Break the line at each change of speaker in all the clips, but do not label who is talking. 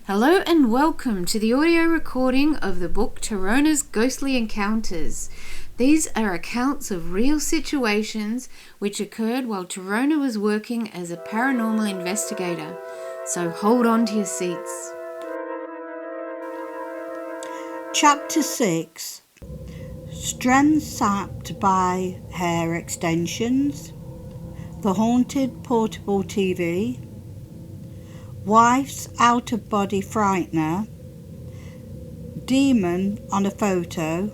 Hello and welcome to the audio recording of the book Tarona's Ghostly Encounters. These are accounts of real situations which occurred while Tarona was working as a paranormal investigator. So hold on to your seats.
Chapter 6. Strength sapped by hair extensions. The haunted portable TV. Wife's out-of-body frightener. Demon on a photo.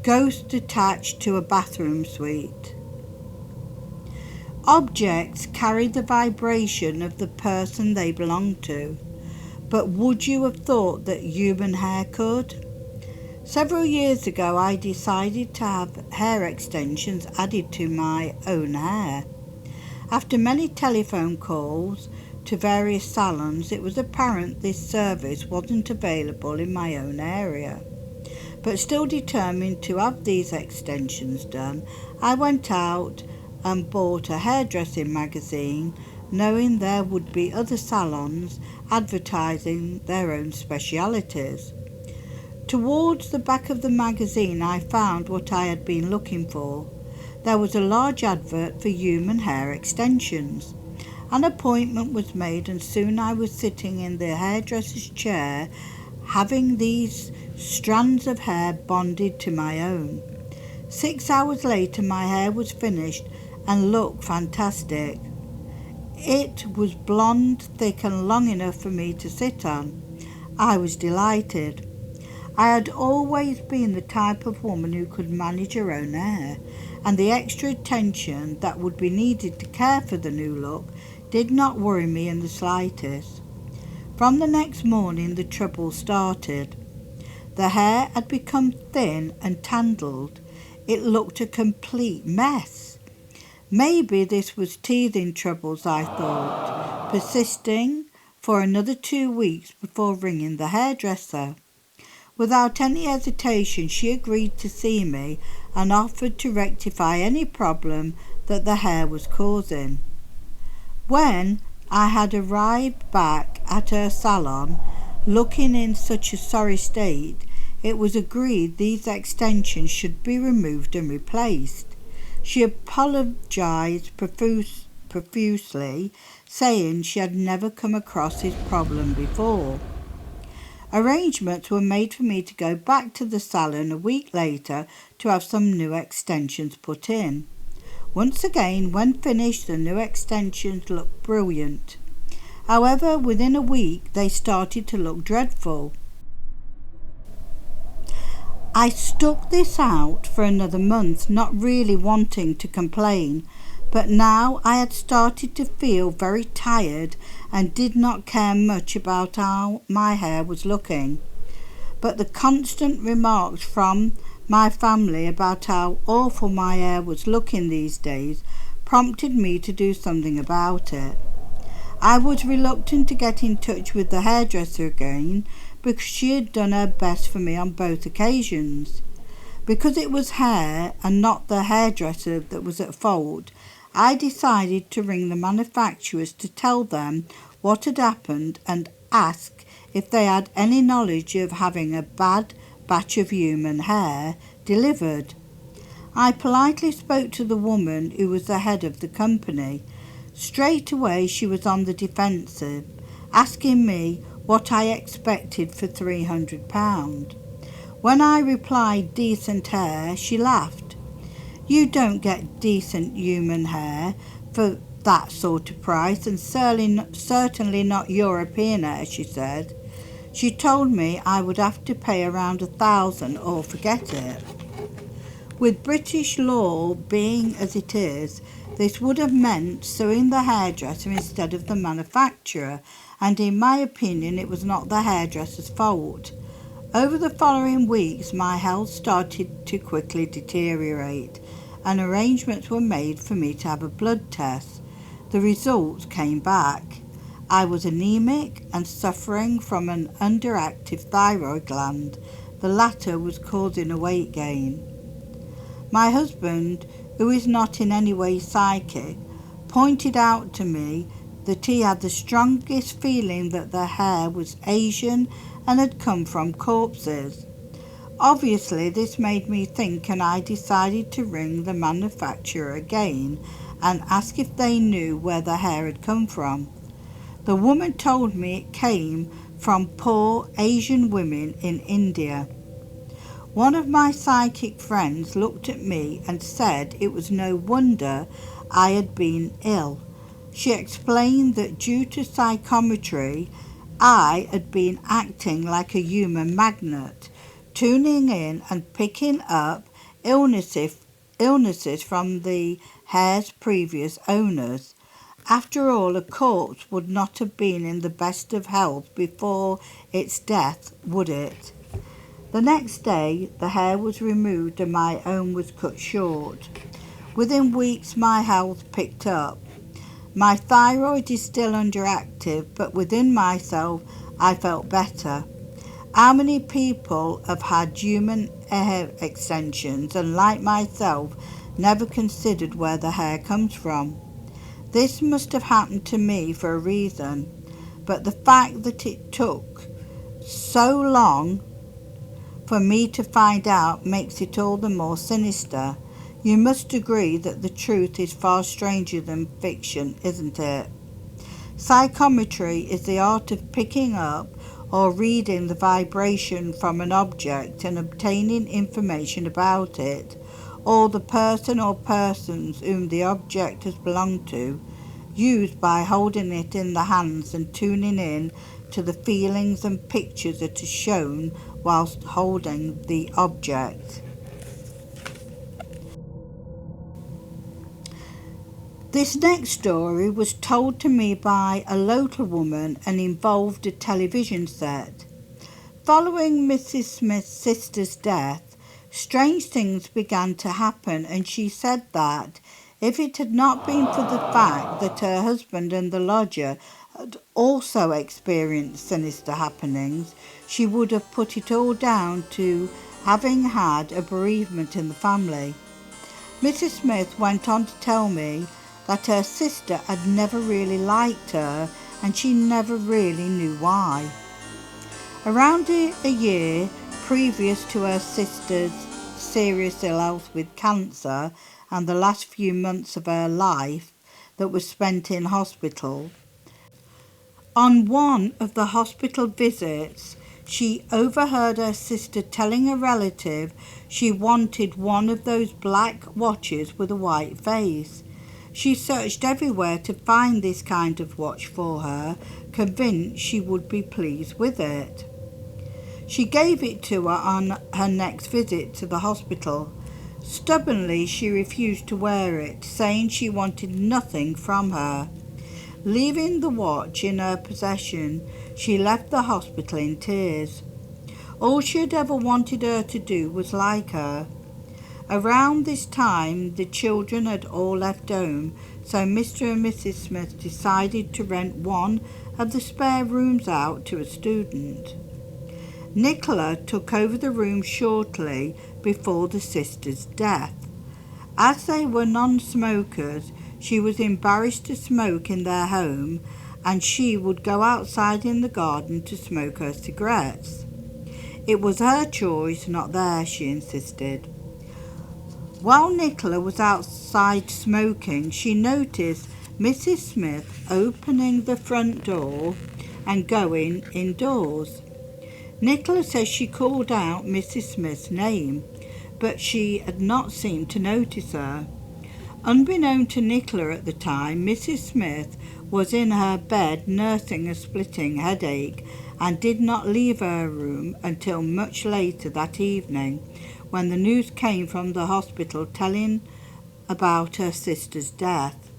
Ghost attached to a bathroom suite. Objects carry the vibration of the person they belong to, but would you have thought that human hair could? Several years ago I decided to have hair extensions added to my own hair. After many telephone calls to various salons, it was apparent this service wasn't available in my own area. But still determined to have these extensions done, I went out and bought a hairdressing magazine, knowing there would be other salons advertising their own specialities. Towards the back of the magazine I found what I had been looking for. There was a large advert for human hair extensions. An appointment was made, and soon I was sitting in the hairdresser's chair having these strands of hair bonded to my own. 6 hours later my hair was finished and looked fantastic. It was blonde, thick and long enough for me to sit on. I was delighted. I had always been the type of woman who could manage her own hair, and the extra attention that would be needed to care for the new look did not worry me in the slightest. From the next morning the trouble started. The hair had become thin and tangled. It looked a complete mess. Maybe this was teething troubles, I thought, persisting for another 2 weeks before ringing the hairdresser. Without any hesitation she agreed to see me and offered to rectify any problem that the hair was causing. When I had arrived back at her salon, looking in such a sorry state, it was agreed these extensions should be removed and replaced. She apologized profusely, saying she had never come across this problem before. Arrangements were made for me to go back to the salon a week later to have some new extensions put in. Once again, when finished, the new extensions looked brilliant. However, within a week they started to look dreadful. I stuck this out for another month, not really wanting to complain, but now I had started to feel very tired and did not care much about how my hair was looking. But the constant remarks from my family about how awful my hair was looking these days prompted me to do something about it. I was reluctant to get in touch with the hairdresser again because she had done her best for me on both occasions. Because it was hair and not the hairdresser that was at fault, I decided to ring the manufacturers to tell them what had happened and ask if they had any knowledge of having a bad batch of human hair delivered. I politely spoke to the woman who was the head of the company. Straight away she was on the defensive, asking me what I expected for £300. When I replied decent hair, she laughed. You don't get decent human hair for that sort of price, and certainly not European hair, she said. She told me I would have to pay around £1,000 or forget it. With British law being as it is, this would have meant suing the hairdresser instead of the manufacturer, and in my opinion it was not the hairdresser's fault. Over the following weeks my health started to quickly deteriorate, and arrangements were made for me to have a blood test. The results came back. I was anemic and suffering from an underactive thyroid gland. The latter was causing a weight gain. My husband, who is not in any way psychic, pointed out to me that he had the strongest feeling that the hair was Asian and had come from corpses. Obviously, this made me think, and I decided to ring the manufacturer again and ask if they knew where the hair had come from. The woman told me it came from poor Asian women in India. One of my psychic friends looked at me and said it was no wonder I had been ill. She explained that due to psychometry, I had been acting like a human magnet, tuning in and picking up illnesses from the hair's previous owners. After all, a corpse would not have been in the best of health before its death, would it? The next day, the hair was removed and my own was cut short. Within weeks, my health picked up. My thyroid is still underactive, but within myself, I felt better. How many people have had human hair extensions and, like myself, never considered where the hair comes from? This must have happened to me for a reason, but the fact that it took so long for me to find out makes it all the more sinister. You must agree that the truth is far stranger than fiction, isn't it? Psychometry is the art of picking up or reading the vibration from an object and obtaining information about it, or the person or persons whom the object has belonged to, used by holding it in the hands and tuning in to the feelings and pictures that are shown whilst holding the object. This next story was told to me by a local woman and involved a television set. Following Mrs. Smith's sister's death, strange things began to happen, and she said that if it had not been for the fact that her husband and the lodger had also experienced sinister happenings, she would have put it all down to having had a bereavement in the family. Mrs. Smith went on to tell me that her sister had never really liked her and she never really knew why. Around a year previous to her sister's serious ill health with cancer and the last few months of her life that was spent in hospital, on one of the hospital visits, she overheard her sister telling a relative she wanted one of those black watches with a white face. She searched everywhere to find this kind of watch for her, convinced she would be pleased with it. She gave it to her on her next visit to the hospital. Stubbornly, she refused to wear it, saying she wanted nothing from her. Leaving the watch in her possession, she left the hospital in tears. All she had ever wanted her to do was like her. Around this time, the children had all left home, so Mr. and Mrs. Smith decided to rent one of the spare rooms out to a student. Nicola took over the room shortly before the sisters' death. As they were non-smokers, she was embarrassed to smoke in their home, and she would go outside in the garden to smoke her cigarettes. It was her choice, not theirs, she insisted. While Nicola was outside smoking, she noticed Mrs. Smith opening the front door and going indoors. Nicola says she called out Mrs. Smith's name, but she had not seemed to notice her. Unbeknown to Nicola at the time, Mrs. Smith was in her bed nursing a splitting headache and did not leave her room until much later that evening, when the news came from the hospital telling about her sister's death.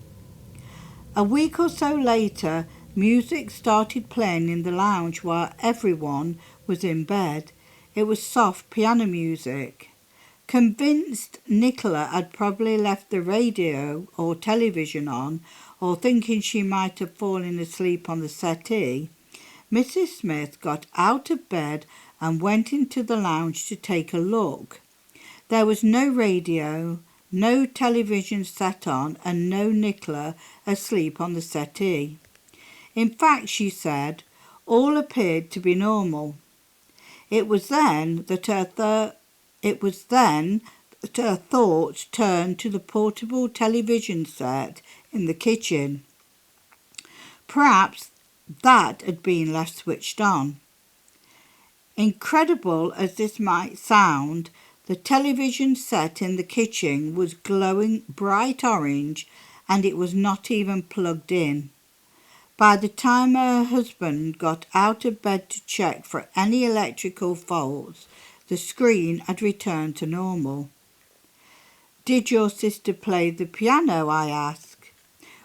A week or so later, music started playing in the lounge while everyone was in bed. It was soft piano music. Convinced Nicola had probably left the radio or television on, or thinking she might have fallen asleep on the settee, Mrs. Smith got out of bed and went into the lounge to take a look. There was no radio, no television set on, and no Nicola asleep on the settee. In fact, she said, all appeared to be normal. It was then that her thoughts turned to the portable television set in the kitchen. Perhaps that had been left switched on. Incredible as this might sound, the television set in the kitchen was glowing bright orange and it was not even plugged in. By the time her husband got out of bed to check for any electrical faults, the screen had returned to normal. "Did your sister play the piano?" I asked.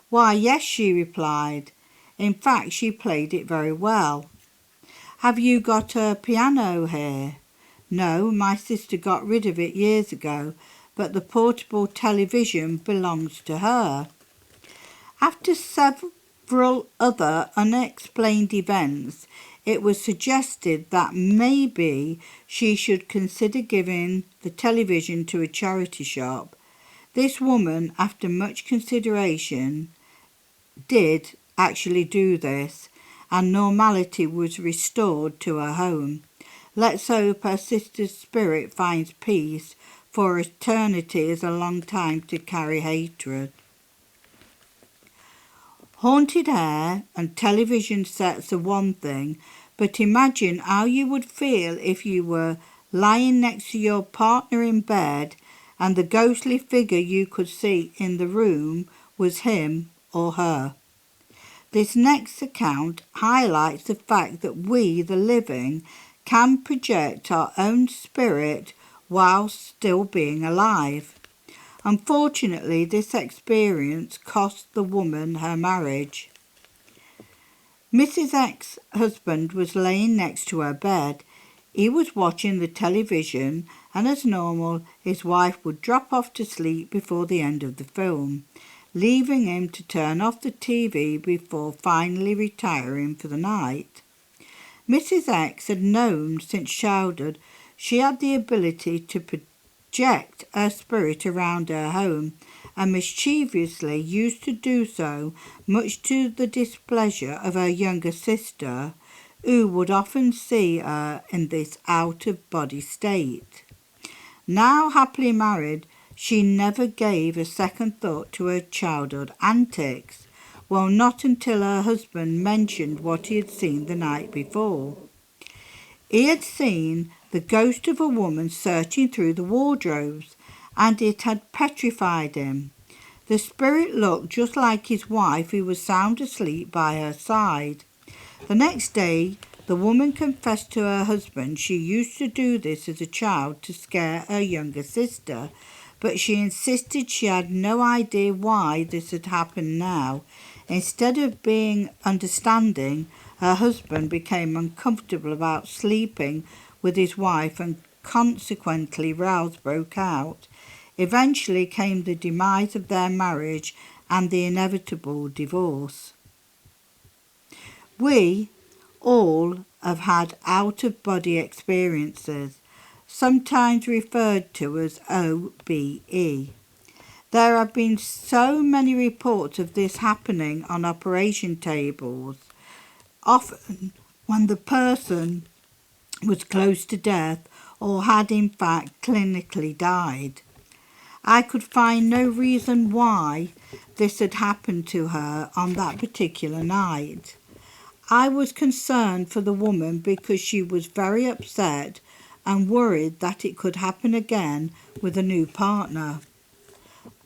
"Why, yes," she replied. "In fact, she played it very well." "Have you got a piano here?" "No, my sister got rid of it years ago, but the portable television belongs to her." After several other unexplained events, it was suggested that maybe she should consider giving the television to a charity shop. This woman, after much consideration, did actually do this, and normality was restored to her home. Let's hope her sister's spirit finds peace, for eternity is a long time to carry hatred. Haunted hair and television sets are one thing, but imagine how you would feel if you were lying next to your partner in bed and the ghostly figure you could see in the room was him or her. This next account highlights the fact that we, the living, can project our own spirit while still being alive. Unfortunately, this experience cost the woman her marriage. Mrs. X's husband was laying next to her bed. He was watching the television, and as normal, his wife would drop off to sleep before the end of the film, leaving him to turn off the TV before finally retiring for the night. Mrs. X had known since childhood she had the ability to project her spirit around her home, and mischievously used to do so, much to the displeasure of her younger sister, who would often see her in this out-of-body state. Now happily married, she never gave a second thought to her childhood antics. Well, not until her husband mentioned what he had seen the night before. He had seen the ghost of a woman searching through the wardrobes, and it had petrified him. The spirit looked just like his wife, who was sound asleep by her side. The next day, the woman confessed to her husband she used to do this as a child to scare her younger sister, but she insisted she had no idea why this had happened now. Instead of being understanding, her husband became uncomfortable about sleeping with his wife, and consequently rows broke out. Eventually came the demise of their marriage and the inevitable divorce. We all have had out-of-body experiences, sometimes referred to as OBE. There have been so many reports of this happening on operation tables, often when the person was close to death or had in fact clinically died. I could find no reason why this had happened to her on that particular night. I was concerned for the woman because she was very upset and worried that it could happen again with a new partner.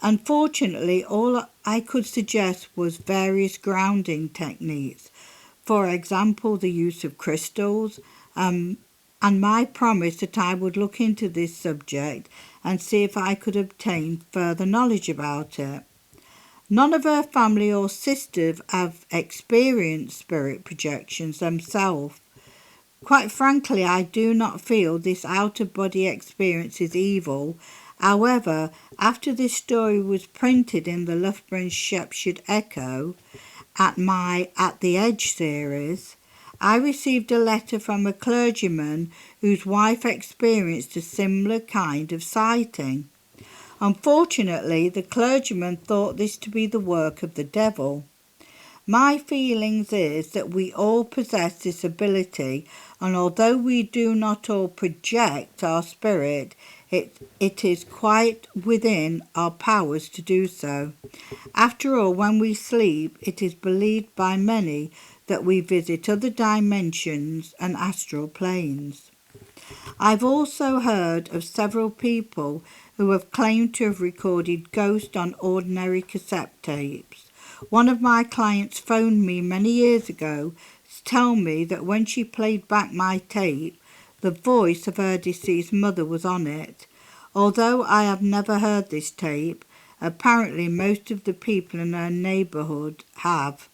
Unfortunately, all I could suggest was various grounding techniques, for example, the use of crystals, and my promise that I would look into this subject and see if I could obtain further knowledge about it. None of her family or sisters have experienced spirit projections themselves. Quite frankly, I do not feel this out-of-body experience is evil. However, after this story was printed in the Loughborough Shropshire Echo at my At the Edge series, I received a letter from a clergyman whose wife experienced a similar kind of sighting. Unfortunately, the clergyman thought this to be the work of the devil. My feelings is that we all possess this ability, and although we do not all project our spirit, it is quite within our powers to do so. After all, when we sleep, it is believed by many that we visit other dimensions and astral planes. I've also heard of several people who have claimed to have recorded ghosts on ordinary cassette tapes. One of my clients phoned me many years ago to tell me that when she played back my tape, the voice of her deceased mother was on it. Although I have never heard this tape, apparently most of the people in her neighbourhood have.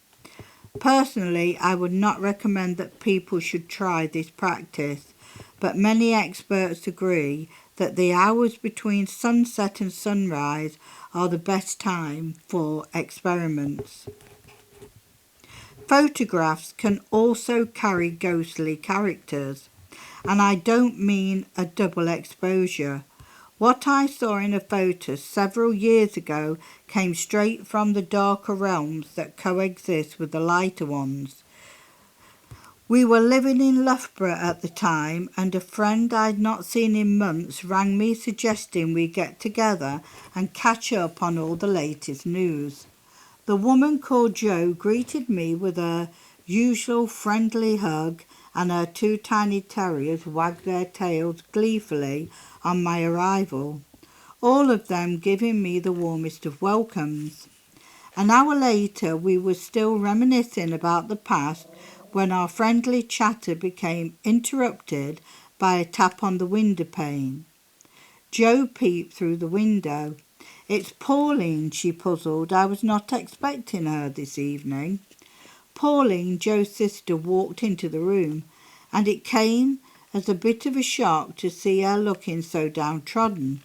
Personally, I would not recommend that people should try this practice, but many experts agree that the hours between sunset and sunrise are the best time for experiments. Photographs can also carry ghostly characters, and I don't mean a double exposure. What I saw in a photo several years ago came straight from the darker realms that coexist with the lighter ones. We were living in Loughborough at the time, and a friend I'd not seen in months rang me suggesting we get together and catch up on all the latest news. The woman called Jo greeted me with her usual friendly hug, and her two tiny terriers wagged their tails gleefully on my arrival, all of them giving me the warmest of welcomes. An hour later we were still reminiscing about the past when our friendly chatter became interrupted by a tap on the window pane. Jo peeped through the window. "It's Pauline," she puzzled. "I was not expecting her this evening." Pauline, Jo's sister, walked into the room, and it came as a bit of a shock to see her looking so downtrodden,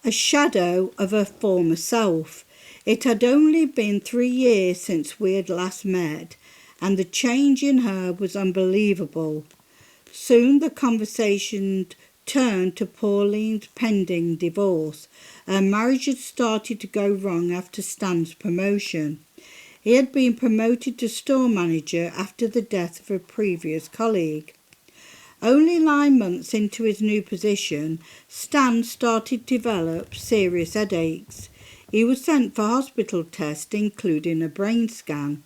a shadow of her former self. It had only been 3 years since we had last met, and the change in her was unbelievable. Soon the conversation turned to Pauline's pending divorce. Her marriage had started to go wrong after Stan's promotion. He had been promoted to store manager after the death of a previous colleague. Only 9 months into his new position, Stan started to develop serious headaches. He was sent for hospital tests, including a brain scan.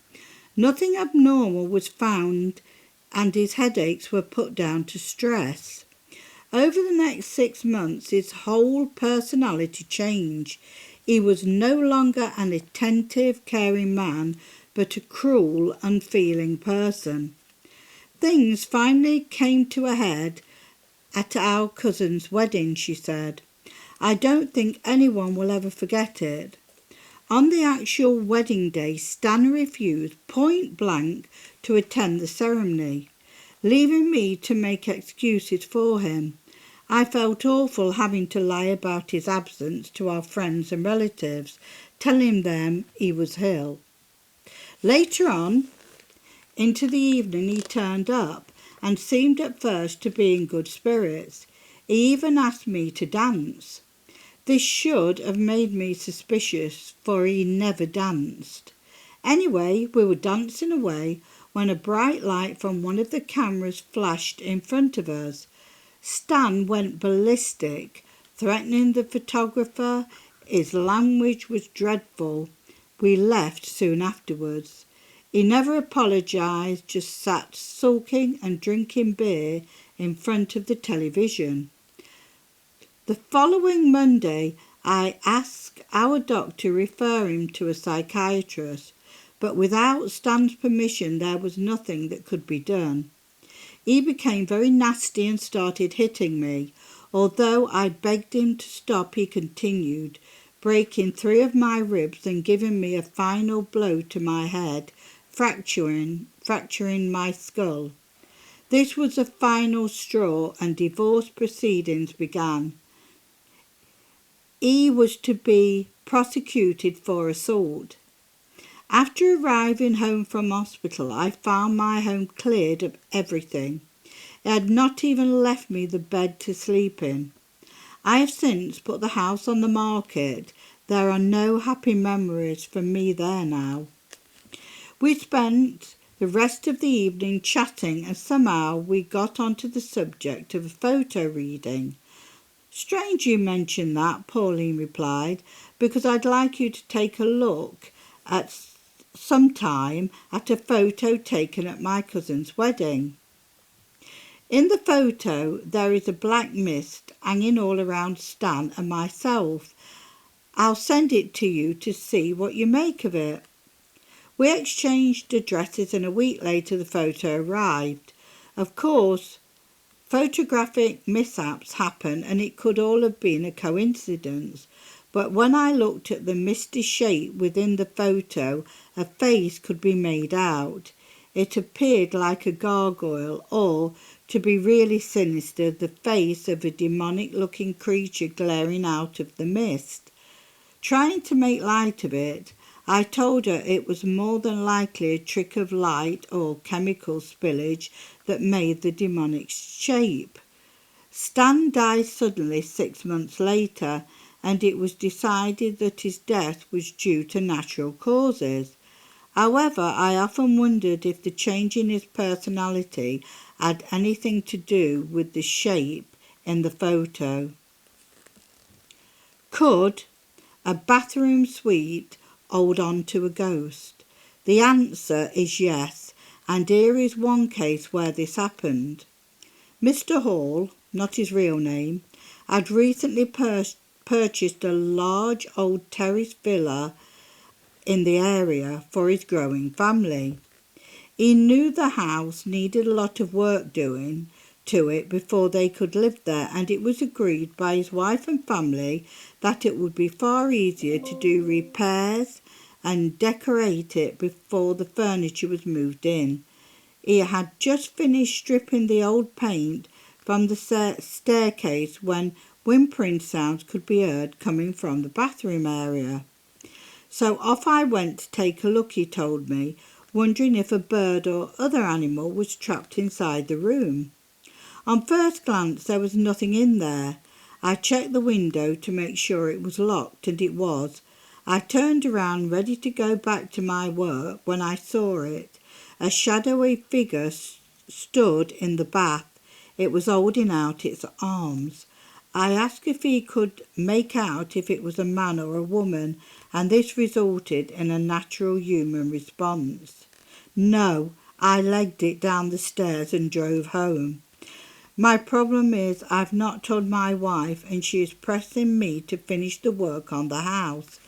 Nothing abnormal was found, and his headaches were put down to stress. Over the next 6 months, his whole personality changed. He was no longer an attentive, caring man, but a cruel, unfeeling person. Things finally came to a head at our cousin's wedding, she said. I don't think anyone will ever forget it. On the actual wedding day, Stan refused point blank to attend the ceremony, leaving me to make excuses for him. I felt awful having to lie about his absence to our friends and relatives, telling them he was ill. Later on, into the evening, he turned up and seemed at first to be in good spirits. He even asked me to dance. This should have made me suspicious, for he never danced. Anyway, we were dancing away when a bright light from one of the cameras flashed in front of us. Stan went ballistic, threatening the photographer. His language was dreadful. We left soon afterwards. He never apologised, just sat sulking and drinking beer in front of the television. The following Monday, I asked our doctor to refer him to a psychiatrist, but without Stan's permission there was nothing that could be done. He became very nasty and started hitting me. Although I begged him to stop, he continued, breaking 3 of my ribs and giving me a final blow to my head, fracturing my skull. This was the final straw, and divorce proceedings began. He was to be prosecuted for assault. After arriving home from hospital, I found my home cleared of everything. It had not even left me the bed to sleep in. I have since put the house on the market. There are no happy memories for me there now. We spent the rest of the evening chatting, and somehow we got onto the subject of a photo reading. Strange you mention that, Pauline replied, because I'd like you to take a look at some time at a photo taken at my cousin's wedding. In the photo there is a black mist hanging all around Stan and myself. I'll send it to you to see what you make of it. We exchanged addresses and a week later the photo arrived. Of course, photographic mishaps happen and it could all have been a coincidence. But when I looked at the misty shape within the photo, a face could be made out. It appeared like a gargoyle or, to be really sinister, the face of a demonic-looking creature glaring out of the mist. Trying to make light of it, I told her it was more than likely a trick of light or chemical spillage that made the demonic shape. Stan died suddenly 6 months later, and it was decided that his death was due to natural causes. However, I often wondered if the change in his personality had anything to do with the shape in the photo. Could a bathroom suite hold on to a ghost? The answer is yes, and here is one case where this happened. Mr. Hall, not his real name, had recently purchased a large old terrace villa in the area for his growing family. He knew the house needed a lot of work doing to it before they could live there, and it was agreed by his wife and family that it would be far easier to do repairs and decorate it before the furniture was moved in. He had just finished stripping the old paint from the staircase when whimpering sounds could be heard coming from the bathroom area. So off I went to take a look, he told me, wondering if a bird or other animal was trapped inside the room. On first glance there was nothing in there. I checked the window to make sure it was locked, and it was. I turned around ready to go back to my work when I saw it. A shadowy figure stood in the bath. It was holding out its arms. I asked if he could make out if it was a man or a woman, and this resulted in a natural human response. No, I legged it down the stairs and drove home. My problem is I've not told my wife, and she is pressing me to finish the work on the house.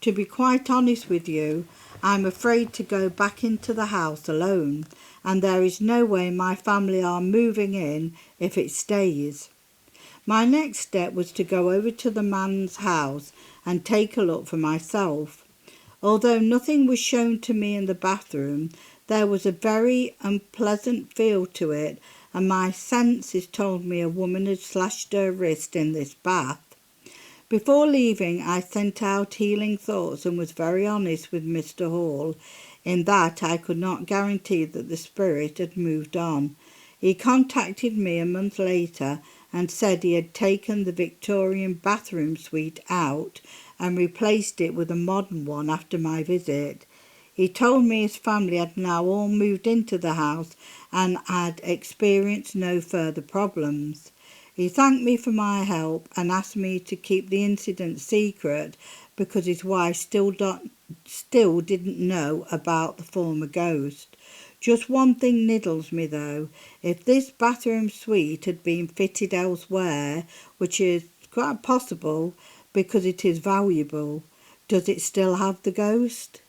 To be quite honest with you, I'm afraid to go back into the house alone, and there is no way my family are moving in if it stays. My next step was to go over to the man's house and take a look for myself. Although nothing was shown to me in the bathroom, there was a very unpleasant feel to it, and my senses told me a woman had slashed her wrist in this bath. Before leaving, I sent out healing thoughts and was very honest with Mr. Hall in that I could not guarantee that the spirit had moved on. He contacted me a month later and said he had taken the Victorian bathroom suite out and replaced it with a modern one after my visit. He told me his family had now all moved into the house and had experienced no further problems. He thanked me for my help and asked me to keep the incident secret because his wife still didn't know about the former ghost. Just one thing niddles me though. If this bathroom suite had been fitted elsewhere, which is quite possible because it is valuable, does it still have the ghost?